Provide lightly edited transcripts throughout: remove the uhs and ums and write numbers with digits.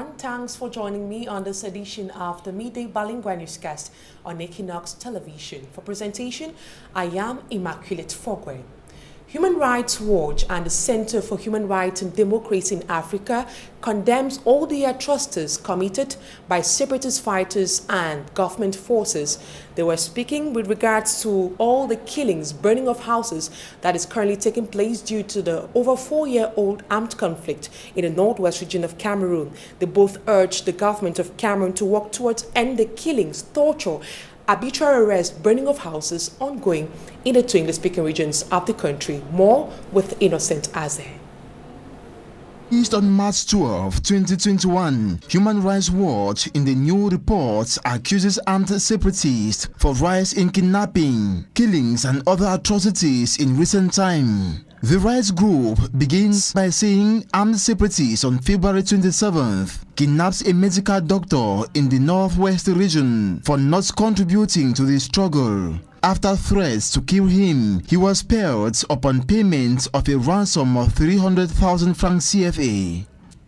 everyone. Thanks for joining me on this edition of the Midday Bilingual Newscast on Équinoxe Television. For presentation, I am Immaculate Fogwe. Human Rights Watch and the Center for Human Rights and Democracy in Africa condemns all the atrocities committed by separatist fighters and government forces. They were speaking with regards to all the killings, burning of houses that is currently taking place due to the over 4-year-old armed conflict in the northwest region of Cameroon. They both urged the government of Cameroon to work towards end the killings, torture, arbitrary arrest, burning of houses ongoing in the two English-speaking regions of the country. More with Innocent Aze. Released on March 12, 2021, Human Rights Watch in the new report accuses armed separatists for rise in kidnapping, killings and other atrocities in recent time. The rights group begins by saying armed separatists on February 27th kidnaps a medical doctor in the northwest region for not contributing to the struggle. After threats to kill him, he was spared upon payment of a ransom of 300,000 francs CFA.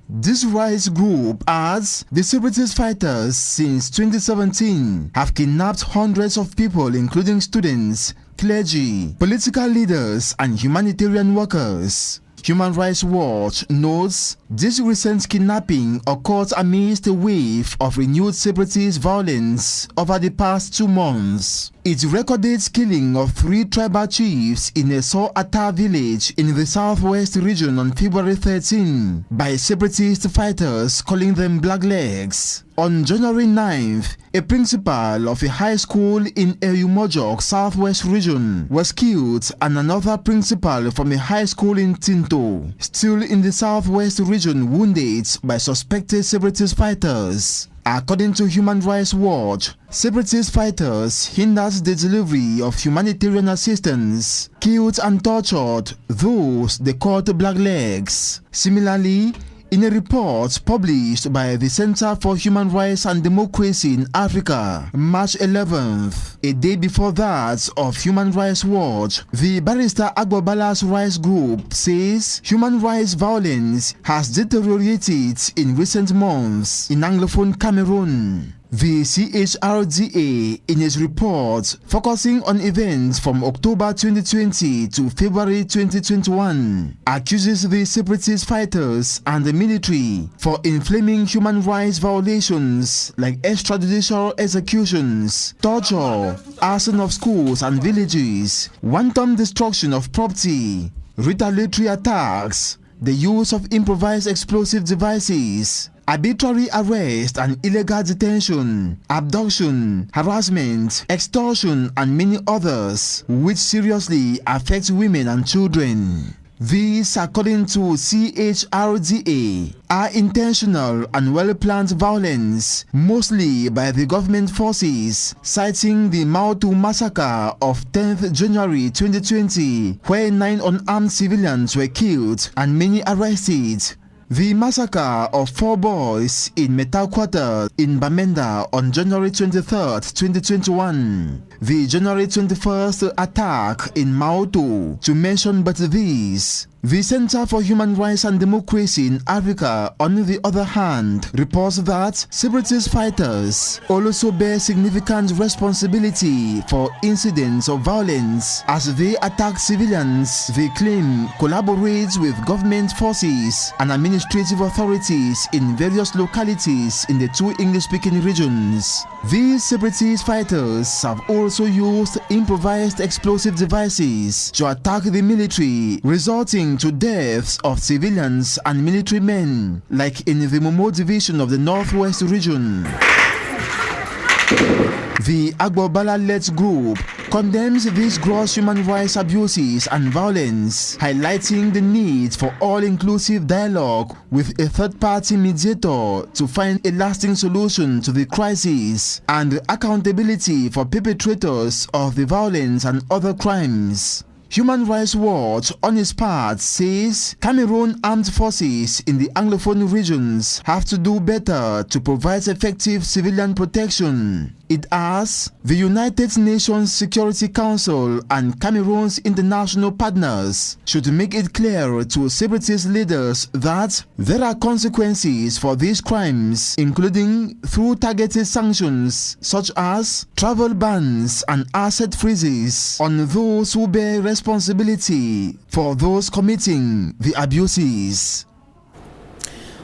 This rights group adds the separatist fighters since 2017 have kidnapped hundreds of people, including students, clergy, political leaders, and humanitarian workers. Human Rights Watch notes this recent kidnapping occurred amidst a wave of renewed separatist violence over the past 2 months. It recorded killing of 3 tribal chiefs in a Ata village in the southwest region on February 13 by separatist fighters calling them blacklegs. On January 9th, a principal of a high school in Eyumojok southwest region was killed and another principal from a high school in Tinto, still in the southwest region, wounded by suspected separatist fighters. According to Human Rights Watch, separatist fighters hindered the delivery of humanitarian assistance, killed and tortured those they called blacklegs. Similarly, in a report published by the Center for Human Rights and Democracy in Africa, March 11th, a day before that of Human Rights Watch, the Barrister Agbobala's rights group says human rights violence has deteriorated in recent months in Anglophone Cameroon. The CHRDA, in its report focusing on events from October 2020 to February 2021, accuses the separatist fighters and the military for inflaming human rights violations like extrajudicial executions, torture, arson of schools and villages, wanton destruction of property, retaliatory attacks, the use of improvised explosive devices, arbitrary arrest and illegal detention, abduction, harassment, extortion, and many others, which seriously affect women and children. These, according to CHRDA, are intentional and well-planned violence, mostly by the government forces, citing the Mautu massacre of 10th January 2020, where 9 unarmed civilians were killed and many arrested. The massacre of 4 boys in Metaquata in Bamenda on January 23, 2021. The January 21st attack in Mautu, to mention but these. The Center for Human Rights and Democracy in Africa, on the other hand, reports that separatist fighters also bear significant responsibility for incidents of violence as they attack civilians they claim collaborate with government forces and administrative authorities in various localities in the 2 English-speaking regions. These separatist fighters have also used improvised explosive devices to attack the military, resulting to deaths of civilians and military men, like in the Momo division of the northwest region. The Agbobala-led group condemns these gross human rights abuses and violence, highlighting the need for all-inclusive dialogue with a third-party mediator to find a lasting solution to the crisis, and accountability for perpetrators of the violence and other crimes. Human Rights Watch, on its part, says Cameroon armed forces in the Anglophone regions have to do better to provide effective civilian protection. It asks the United Nations Security Council and Cameroon's international partners should make it clear to separatist leaders that there are consequences for these crimes, including through targeted sanctions such as travel bans and asset freezes on those who bear responsibility for those committing the abuses.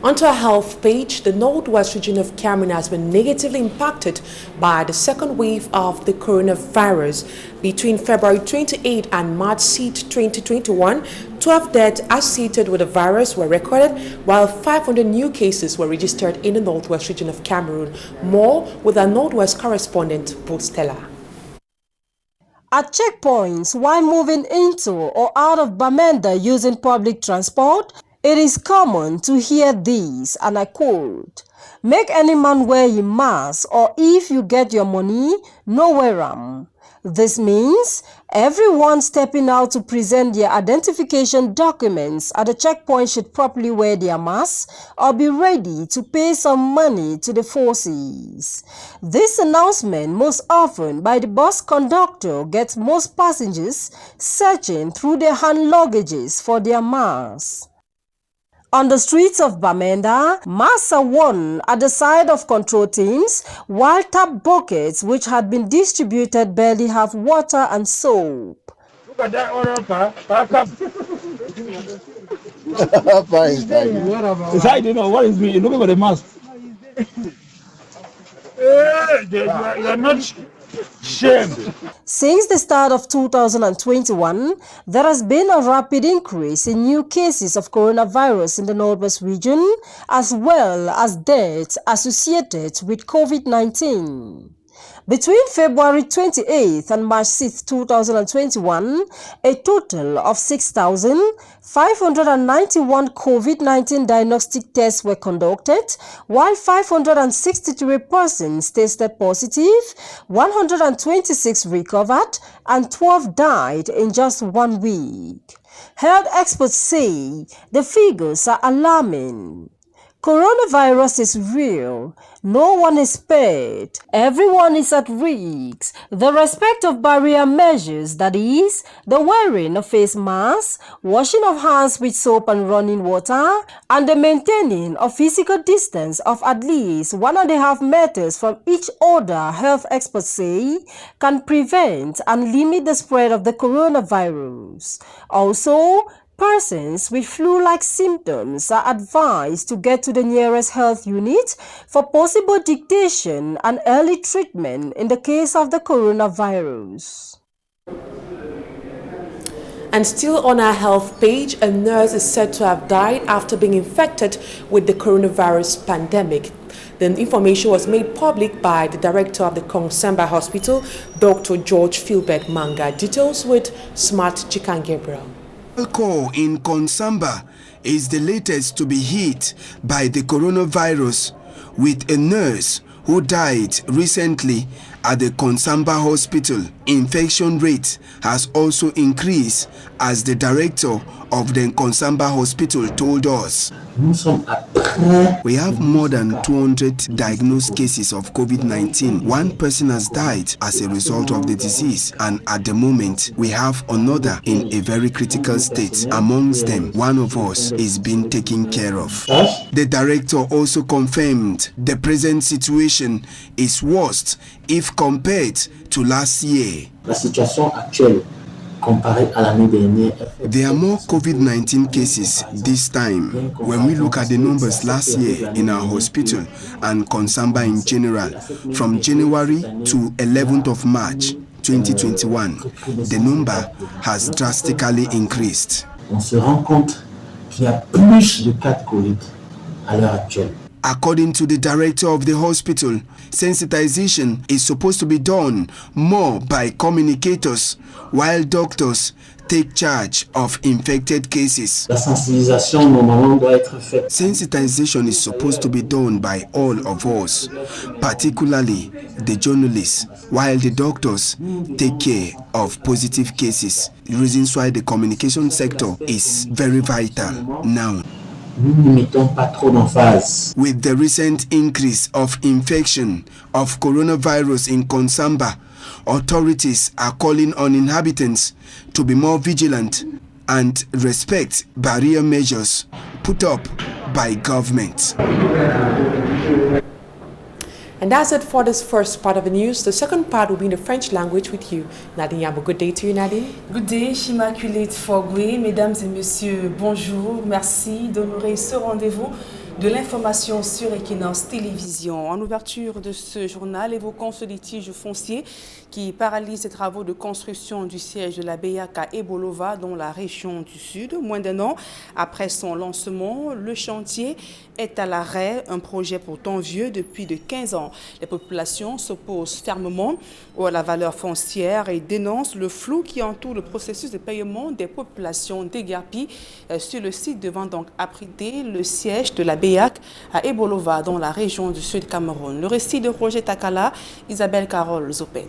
Onto our health page, the northwest region of Cameroon has been negatively impacted by the second wave of the coronavirus. Between February 28 and March 6, 2021, 12 deaths associated with the virus were recorded, while 500 new cases were registered in the northwest region of Cameroon. More with our northwest correspondent, Stella. At checkpoints, while moving into or out of Bamenda using public transport, it is common to hear these, and I quote, "Make any man wear a mask, or if you get your money, no wear 'em." This means everyone stepping out to present their identification documents at the checkpoint should properly wear their masks or be ready to pay some money to the forces. This announcement, most often by the bus conductor, gets most passengers searching through their hand luggages for their masks. On the streets of Bamenda, masks are worn at the side of control teams, while tap buckets which had been distributed barely have water and soap. Look at that order, pack up. It's I don't know what is me. Look at the mask. You're not shamed. Since the start of 2021, there has been a rapid increase in new cases of coronavirus in the northwest region, as well as deaths associated with COVID-19. Between February 28th and March 6, 2021, a total of 6,591 COVID-19 diagnostic tests were conducted, while 563 persons tested positive, 126 recovered, and 12 died in just 1 week. Health experts say the figures are alarming. Coronavirus is real. No one is spared. Everyone is at risk. The respect of barrier measures, that is, the wearing of face masks, washing of hands with soap and running water, and the maintaining of physical distance of at least 1.5 meters from each other, health experts say, can prevent and limit the spread of the coronavirus. Also, persons with flu-like symptoms are advised to get to the nearest health unit for possible dictation and early treatment in the case of the coronavirus. And still on our health page, a nurse is said to have died after being infected with the coronavirus pandemic. The information was made public by the director of the Konsamba Hospital, Dr. George Philbert Manga. Details with Smart Chikan Gabriel. Alcohol in Konsamba is the latest to be hit by the coronavirus, with a nurse who died recently at the Konsamba Hospital. Infection rate has also increased, as the director of the Konsamba Hospital told us. We have more than 200 diagnosed cases of COVID-19. One person has died as a result of the disease, and at the moment we have another in a very critical state. Amongst them, one of us is being taken care of. The director also confirmed the present situation is worse if compared to last year. There are more COVID-19 cases this time when we look at the numbers last year in our hospital and Konsamba in general. From January to 11th of March 2021, the number has drastically increased. According to the director of the hospital, sensitization is supposed to be done more by communicators, while doctors take charge of infected cases. Sensitization is supposed to be done by all of us, particularly the journalists, while the doctors take care of positive cases. Reasons why the communication sector is very vital now. nous n'y mettons pas trop d'emphase. With the recent increase of infection of coronavirus in Konsamba, authorities are calling on inhabitants to be more vigilant and respect barrier measures put up by government. And that's it for this first part of the news. The second part will be in the French language with you, Nadine Yabo. Good day to you, Nadine. Good day, Immaculate Fogwe. Mesdames et messieurs, bonjour. Merci d'honorer ce rendez-vous de l'information sur Équinoxe Télévision. En ouverture de ce journal, évoquons ce litige foncier qui paralyse les travaux de construction du siège de la BEAC à Ebolova, dans la région du Sud. Moins d'un an après son lancement, le chantier est à l'arrêt, un projet pourtant vieux depuis de 15 ans. Les populations s'opposent fermement à la valeur foncière et dénoncent le flou qui entoure le processus de paiement des populations déguerpies sur le site devant donc abriter le siège de la BEAC à Ebolova, dans la région du Sud Cameroun. Le récit de Roger Takala, Isabelle Carole Zopet.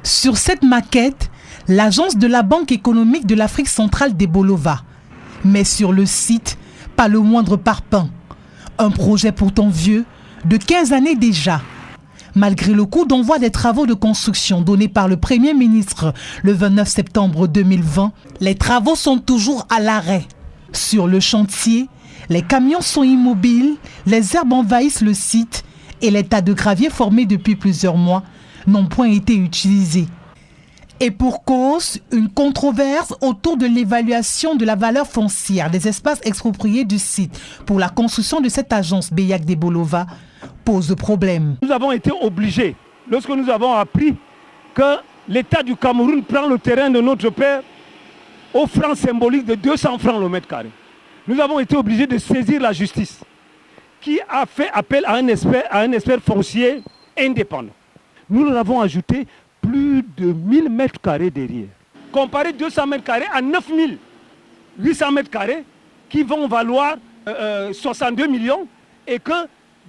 Sur cette maquette, l'agence de la Banque économique de l'Afrique centrale d'Ebolova. Mais sur le site, pas le moindre parpaing. Un projet pourtant vieux, de 15 années déjà. Malgré le coup d'envoi des travaux de construction donnés par le Premier ministre le 29 septembre 2020, les travaux sont toujours à l'arrêt. Sur le chantier, les camions sont immobiles, les herbes envahissent le site et les tas de gravier formés depuis plusieurs mois n'ont point été utilisés. Et pour cause, une controverse autour de l'évaluation de la valeur foncière des espaces expropriés du site pour la construction de cette agence BEAC d'Ebolova pose problème. Nous avons été obligés, lorsque nous avons appris que l'État du Cameroun prend le terrain de notre père au franc symbolique de 200 francs le mètre carré. Nous avons été obligés de saisir la justice qui a fait appel à un expert foncier indépendant. Nous leur avons ajouté plus de 1000 mètres carrés derrière. Comparer 200 mètres carrés à 9800 mètres carrés qui vont valoir 62 millions et que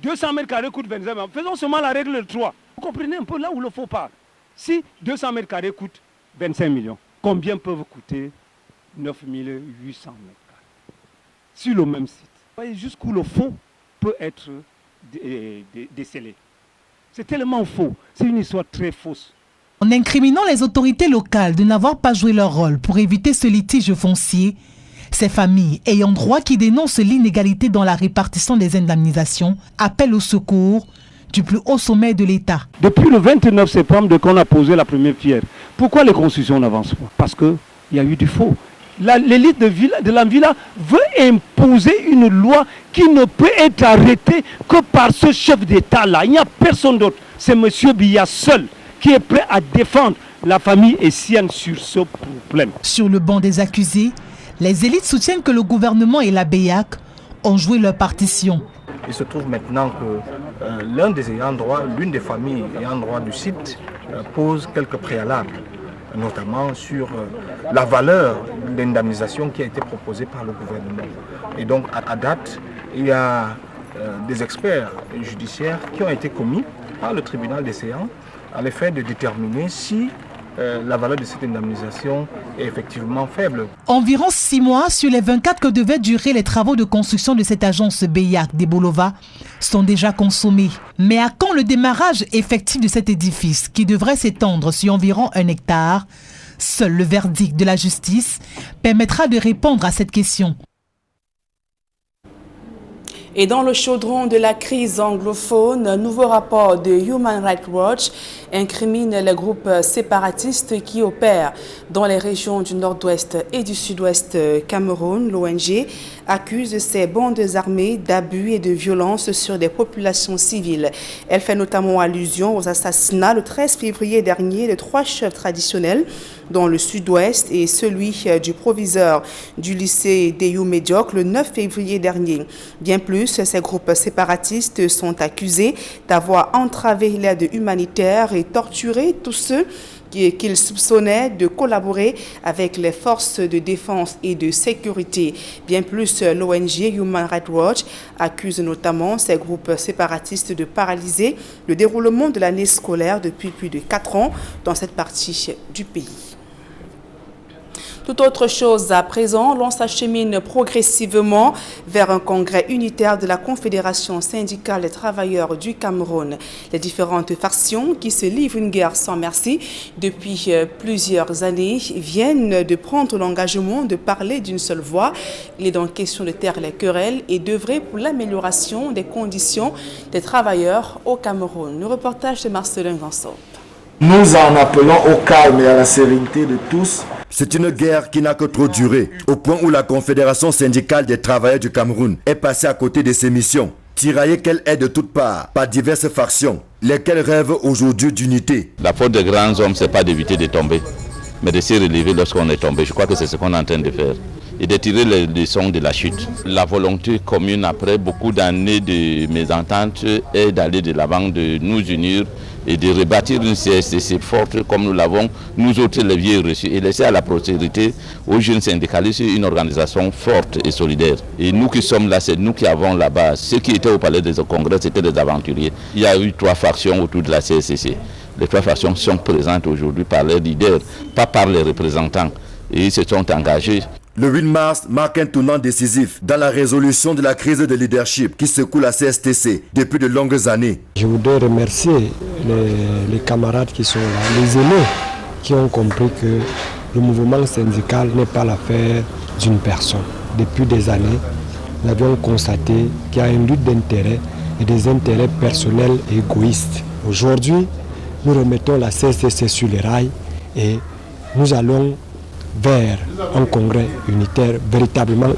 200 mètres carrés coûtent 25 millions. Faisons seulement la règle 3. Vous comprenez un peu là où il faut pas. Si 200 mètres carrés coûtent 25 millions, combien peuvent coûter 9800 mètres carrés sur le même site? Vous voyez jusqu'où le faux peut être décelé. C'est tellement faux. C'est une histoire très fausse. En incriminant les autorités locales de n'avoir pas joué leur rôle pour éviter ce litige foncier, ces familles ayant droit qui dénoncent l'inégalité dans la répartition des indemnisations appellent au secours du plus haut sommet de l'État. Depuis le 29 septembre, qu'on a posé la première pierre, pourquoi les constructions n'avancent pas? Parce qu'il y a eu du faux. L'élite de la villa veut imposer une loi qui ne peut être arrêtée que par ce chef d'État-là. Il n'y a personne d'autre. C'est M. Biya seul qui est prêt à défendre la famille essienne sur ce problème. Sur le banc des accusés, les élites soutiennent que le gouvernement et la BEAC ont joué leur partition. Il se trouve maintenant que l'un des ayants droit, l'une des familles ayant droit du site pose quelques préalables, notamment sur la valeur d'indemnisation qui a été proposée par le gouvernement. Et donc à date, il y a des experts judiciaires qui ont été commis par le tribunal des séances à l'effet de déterminer si la valeur de cette indemnisation est effectivement faible. Environ 6 mois sur les 24 que devaient durer les travaux de construction de cette agence BEAC d'Ebolova sont déjà consommés. Mais à quand le démarrage effectif de cet édifice qui devrait s'étendre sur environ 1 hectare? Seul le verdict de la justice permettra de répondre à cette question. Et dans le chaudron de la crise anglophone, un nouveau rapport de Human Rights Watch incrimine les groupes séparatistes qui opèrent dans les régions du nord-ouest et du sud-ouest Cameroun. L'ONG accuse ces bandes armées d'abus et de violence sur des populations civiles. Elle fait notamment allusion aux assassinats le 13 février dernier de 3 chefs traditionnels dans le sud-ouest et celui du proviseur du lycée d'Eyou Médiocre le 9 février dernier. Bien plus, ces groupes séparatistes sont accusés d'avoir entravé l'aide humanitaire et torturé tous ceux qu'ils soupçonnaient de collaborer avec les forces de défense et de sécurité. Bien plus, l'ONG Human Rights Watch accuse notamment ces groupes séparatistes de paralyser le déroulement de l'année scolaire depuis plus de 4 ans dans cette partie du pays. Tout autre chose à présent, l'on s'achemine progressivement vers un congrès unitaire de la Confédération syndicale des travailleurs du Cameroun. Les différentes factions qui se livrent une guerre sans merci depuis plusieurs années viennent de prendre l'engagement de parler d'une seule voix. Il est donc question de taire les querelles et d'œuvrer pour l'amélioration des conditions des travailleurs au Cameroun. Le reportage de Marcelin Gansop. Nous en appelons au calme et à la sérénité de tous. C'est une guerre qui n'a que trop duré, au point où la Confédération syndicale des travailleurs du Cameroun est passée à côté de ses missions, tiraillée qu'elle est de toutes parts par diverses factions, lesquelles rêvent aujourd'hui d'unité. La faute des grands hommes, c'est pas d'éviter de tomber, mais de se relever lorsqu'on est tombé. Je crois que c'est ce qu'on est en train de faire. Et de tirer les leçons de la chute. La volonté commune, après beaucoup d'années de mésentente, est d'aller de l'avant, de nous unir et de rebâtir une CSTC forte comme nous l'avons, nous autres les vieux reçus, et laisser à la postérité, aux jeunes syndicalistes, une organisation forte et solidaire. Et nous qui sommes là, c'est nous qui avons la base. Ceux qui étaient au palais des congrès, c'était des aventuriers. Il y a eu 3 factions autour de la CSTC. Les 3 factions sont présentes aujourd'hui par les leaders, pas par les représentants. Et ils se sont engagés. Le 8 mars marque un tournant décisif dans la résolution de la crise de leadership qui secoue la CSTC depuis de longues années. Je voudrais remercier les camarades qui sont là, les aînés qui ont compris que le mouvement syndical n'est pas l'affaire d'une personne. Depuis des années, nous avions constaté qu'il y a une lutte d'intérêts et des intérêts personnels et égoïstes. Aujourd'hui, nous remettons la CSTC sur les rails et nous allons vers un congrès unitaire, véritablement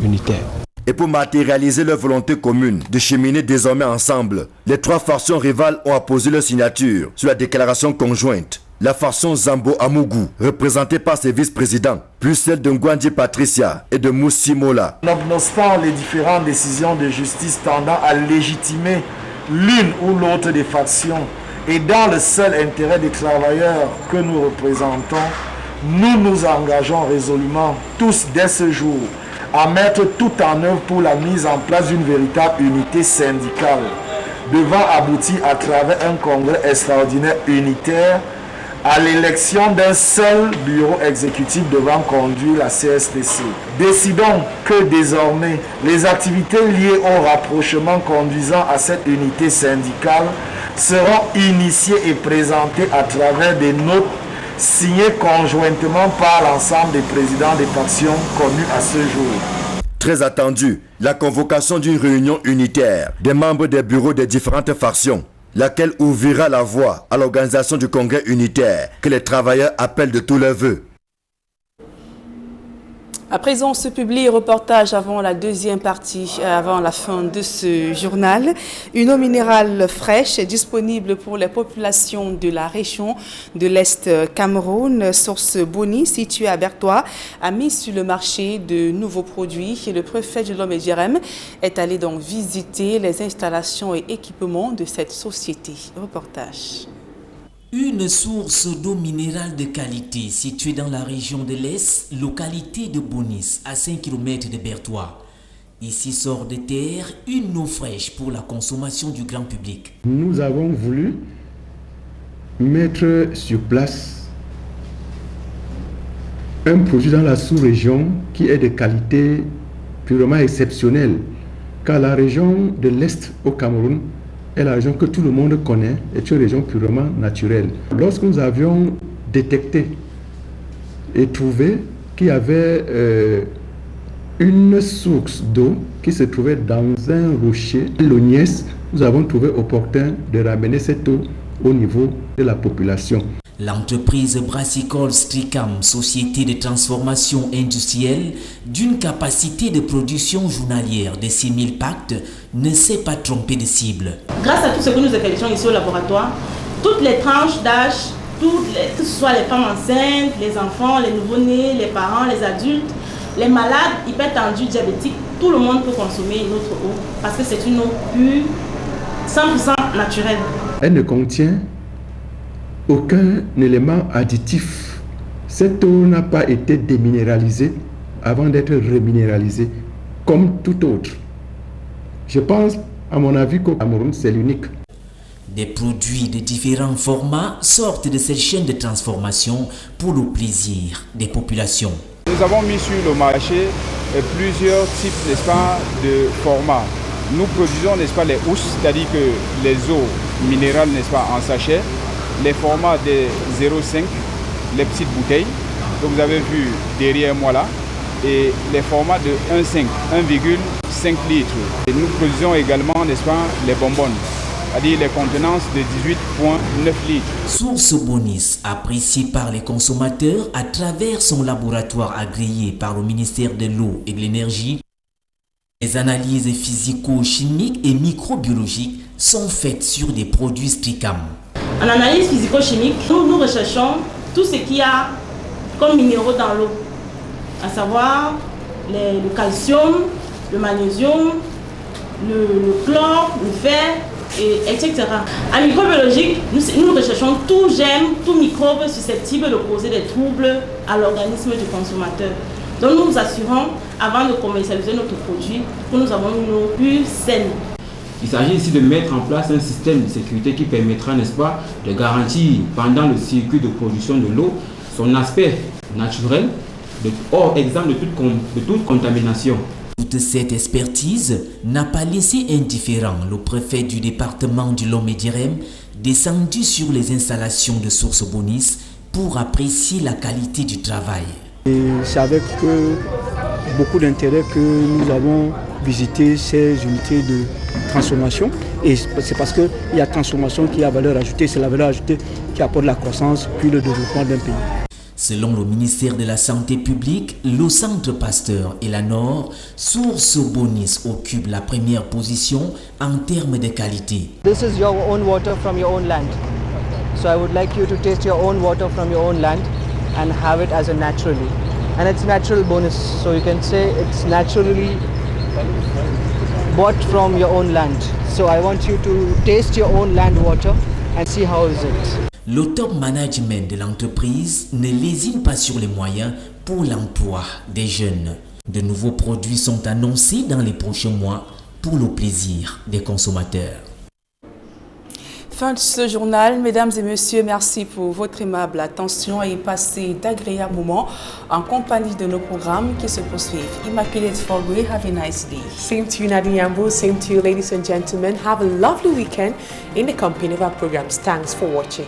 unitaire. Et pour matérialiser leur volonté commune de cheminer désormais ensemble, les 3 factions rivales ont apposé leur signature sur la déclaration conjointe. La faction Zambo Amougou, représentée par ses vice-présidents, plus celle de Ngwandji Patricia et de Moussi Mola. Nonobstant les différentes décisions de justice tendant à légitimer l'une ou l'autre des factions et dans le seul intérêt des travailleurs que nous représentons, nous nous engageons résolument, tous dès ce jour, à mettre tout en œuvre pour la mise en place d'une véritable unité syndicale, devant aboutir à travers un congrès extraordinaire unitaire à l'élection d'un seul bureau exécutif devant conduire la CSTC. Décidons que désormais, les activités liées au rapprochement conduisant à cette unité syndicale seront initiées et présentées à travers des notes signé conjointement par l'ensemble des présidents des factions connues à ce jour. Très attendu, la convocation d'une réunion unitaire des membres des bureaux des différentes factions, laquelle ouvrira la voie à l'organisation du congrès unitaire que les travailleurs appellent de tous leurs vœux. À présent, ce publie reportage avant la deuxième partie, avant la fin de ce journal. Une eau minérale fraîche est disponible pour les populations de la région de l'Est Cameroun. Source Boni, située à Bertois, a mis sur le marché de nouveaux produits. Et le préfet de l'Homme et Djerem est allé donc visiter les installations et équipements de cette société. Reportage. Une source d'eau minérale de qualité située dans la région de l'Est, localité de Bonis, à 5 km de Bertois. Ici sort de terre une eau fraîche pour la consommation du grand public. Nous avons voulu mettre sur place un produit dans la sous-région qui est de qualité purement exceptionnelle, car la région de l'Est au Cameroun est la région que tout le monde connaît, est une région purement naturelle. Lorsque nous avions détecté et trouvé qu'il y avait une source d'eau qui se trouvait dans un rocher, l'Ognès, nous avons trouvé opportun de ramener cette eau au niveau de la population. L'entreprise brassicole Stricam, société de transformation industrielle d'une capacité de production journalière de 6 000 packs, ne s'est pas trompée de cible. Grâce à tout ce que nous effectuons ici au laboratoire, toutes les tranches d'âge, que ce soit les femmes enceintes, les enfants, les nouveau-nés, les parents, les adultes, les malades, hypertendus, diabétiques, tout le monde peut consommer notre eau parce que c'est une eau pure, 100% naturelle. Elle ne contient aucun élément additif. Cette eau n'a pas été déminéralisée avant d'être reminéralisée comme tout autre. Je pense, à mon avis, qu'au Cameroun, c'est l'unique. Des produits de différents formats sortent de cette chaîne de transformation pour le plaisir des populations. Nous avons mis sur le marché plusieurs types, n'est-ce pas, de formats. Nous produisons, n'est-ce pas, les housses, c'est-à-dire que les eaux minérales, n'est-ce pas, en sachet, les formats de 0,5, les petites bouteilles que vous avez vu derrière moi là, et les formats de 1,5, 1,5 litres. Et nous produisons également, n'est-ce pas, les bonbonnes, c'est-à-dire les contenances de 18,9 litres. Source Bonis, appréciée par les consommateurs à travers son laboratoire agréé par le ministère de l'Eau et de l'Énergie, les analyses physico-chimiques et microbiologiques sont faites sur des produits Stricam. En analyse physico-chimique, nous recherchons tout ce qu'il y a comme minéraux dans l'eau, à savoir le calcium, le magnésium, le chlore, le fer, etc. En microbiologique, nous recherchons tout germe, tout microbe susceptible de causer des troubles à l'organisme du consommateur. Donc nous nous assurons, avant de commercialiser notre produit, que nous avons une eau pure, saine. Il s'agit ici de mettre en place un système de sécurité qui permettra, n'est-ce pas, de garantir pendant le circuit de production de l'eau son aspect naturel, hors exemple de toute contamination. Toute cette expertise n'a pas laissé indifférent le préfet du département du Lomé-Direm, descendu sur les installations de Source Bonis pour apprécier la qualité du travail. C'est avec beaucoup d'intérêt que nous avons visité ces unités de transformation. Et c'est parce qu'il y a transformation qui a valeur ajoutée, c'est la valeur ajoutée qui apporte la croissance puis le développement d'un pays. Selon le ministère de la Santé publique, le Centre Pasteur et la Nord, Source Bonis occupe la première position en termes de qualité. This is your own water from your own land. So I would like you to taste your own water from your own land and have it as a naturally. And it's natural bonus, so you can say it's naturally bought from your own land. So I want you to taste your own land water and see how is it. Le top management de l'entreprise ne lésine pas sur les moyens pour l'emploi des jeunes. De nouveaux produits sont annoncés dans les prochains mois pour le plaisir des consommateurs. Fin de ce journal. Mesdames et messieurs, merci pour votre aimable attention et passez d'agréables moments en compagnie de nos programmes qui se poursuivent. Immaculate Fogwe, have a nice day. Same to you, Nadia Yambo. Same to you, ladies and gentlemen. Have a lovely weekend in the company of our programs. Thanks for watching.